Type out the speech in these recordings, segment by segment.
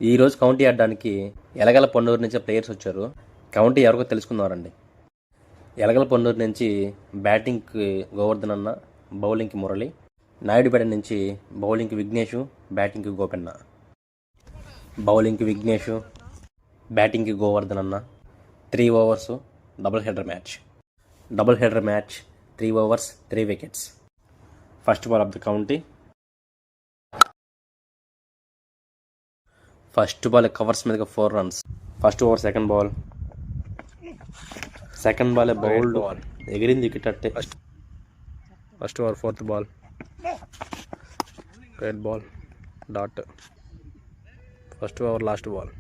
ఈరోజు కౌంటీ ఆడడానికి ఎలగల పొన్నూరు నుంచి ప్లేయర్స్ వచ్చారు. కౌంటీ ఎవరికో తెలుసుకుందామండి. ఎలగల పొన్నూరు నుంచి బ్యాటింగ్కి గోవర్ధన్ అన్న, బౌలింగ్కి మురళి. నాయుడుపేట నుంచి బౌలింగ్కి విఘ్నేష్, బ్యాటింగ్కి గోపెన్న. బౌలింగ్కి విఘ్నేష్, బ్యాటింగ్కి గోవర్ధన్ అన్న. 3 overs double header match 3 overs 3 wickets. First ball of the county. First ball covers మీదగా 4 runs. First over second ball bowled ball ఎగిరింది వికెట్ అట్టే. First over fourth ball red ball dot. First over last ball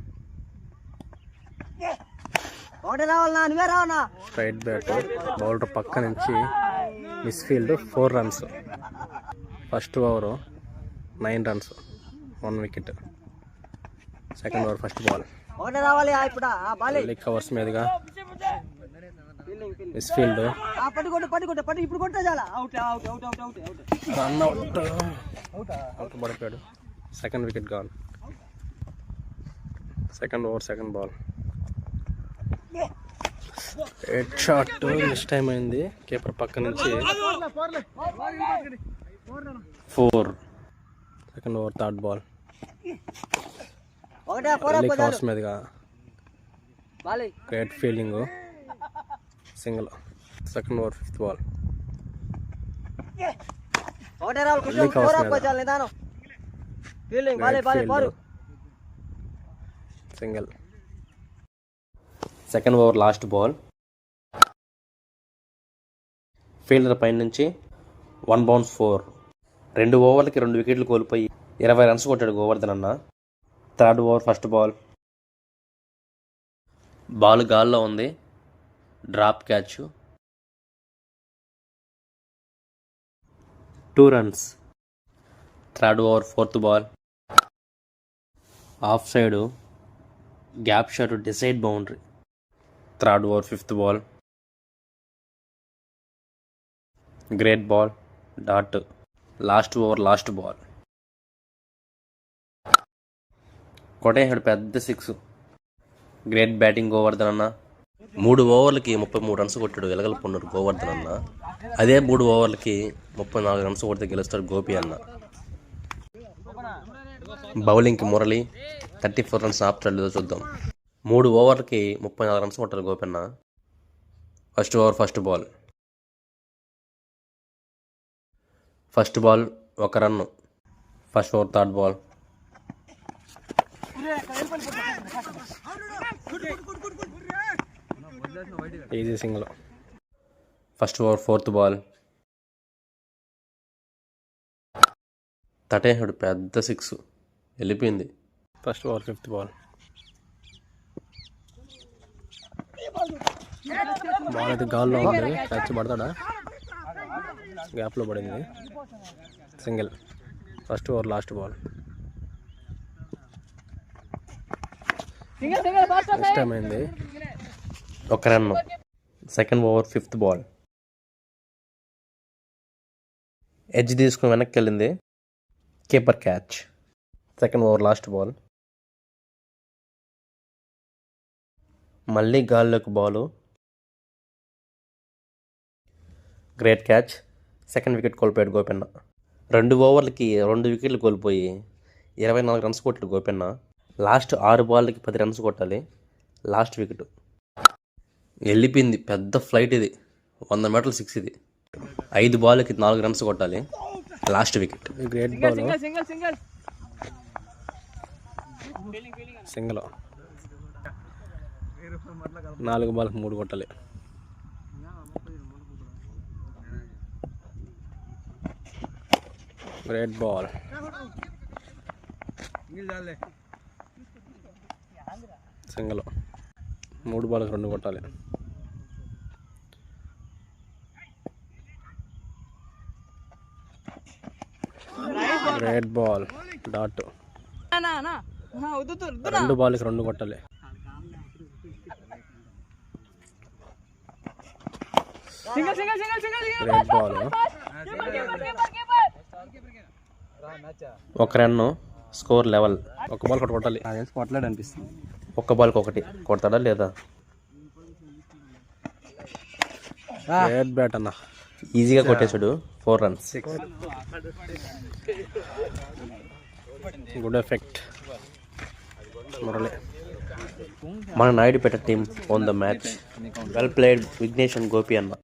straight bat bowler పక్క నుంచి misfield 4 runs. First over 9 runs 1 wicket. Second over first ball covers మీదుగా misfield run out పడిపోయాడు. Second wicket gone. Second over second ball head shot miss time అయింది. Keeper పక్క నుంచి 4. Second over third ball covers మీదుగా great fielding single. Second over fifth ball single. Second over last ball fielder పైన నుంచి 1 bounce 4. 2 ఓవర్లకి 2 వికెట్లు కోల్పోయి 20 runs కొట్టాడు గోవర్ధన్ అన్న. థర్డ్ ఓవర్ ఫస్ట్ బాల్ గాల్లో ఉంది. Drop catch 2 runs. Third over fourth ball off side gap shot decide boundary. Third over fifth ball great ball dot. Last over last ball కొట్టేసాడు పెద్ద 6. గ్రేట్ బ్యాటింగ్ గోవర్ధన్ అన్న. 3 ఓవర్లకి 33 runs కొట్టాడు ఎలగల పొన్నూరు గోవర్ధన్ అన్న. అదే 3 ఓవర్లకి 34 runs కొడితే గెలుస్తాడు గోపి అన్న. బౌలింగ్కి మురళి 34 runs ఆపుతాడు. చూద్దాం. 3 ఓవర్లకి 34 runs కొట్టారు Gopanna. First over first ball 1 run. First over third ball easy single. First over fourth ball తటేసాడు పెద్ద 6 వెళ్ళిపోయింది. ఫస్ట్ ఓవర్ ఫిఫ్త్ బాల్ అయితే గాల్లో ఉంది. క్యాచ్ పడతాడా? గ్యాప్లో పడింది. Single. First over last ball ఇష్టమైంది 1 run. Second over fifth ball edge తీసుకుని వెనక్కి వెళ్ళింది. Keeper catch. Second over last ball మళ్ళీ గాల్లోకి Balu great catch. Second wicket కోల్పోయాడు గోపెన్న. 2 ఓవర్లకి 2 వికెట్లు కోల్పోయి 24 runs కొట్టాడు గోపెన్న. లాస్ట్ 6 బాల్కి 10 runs కొట్టాలి. లాస్ట్ వికెట్ వెళ్ళిపోయింది. పెద్ద ఫ్లైట్ ఇది. 100 meter 6 ఇది. 5 బాల్కి 4 runs కొట్టాలి. Last wicket. Great ball single. 4 బాల్కి 3 కొట్టాలి. Great ball single. 3 బాల్కి 2 కొట్టాలి. Great ball dot. 2 బాల్కి 2 కొట్టాలి. Great ball 1 run. Score level. ఒక బాల్ ఒకటి కొట్టాలి. అది తెలిసి కొట్టలేడు అనిపిస్తుంది. ఒక్క బాల్కి ఒకటి కొడతాడా లేదా? రెడ్ బ్యాట్ అన్న. ఈజీగా కొట్టేసాడు. 4 runs. Good effect Murali. మన Naidupeta team won the match. Well played Vignesh and Gopi అన్న.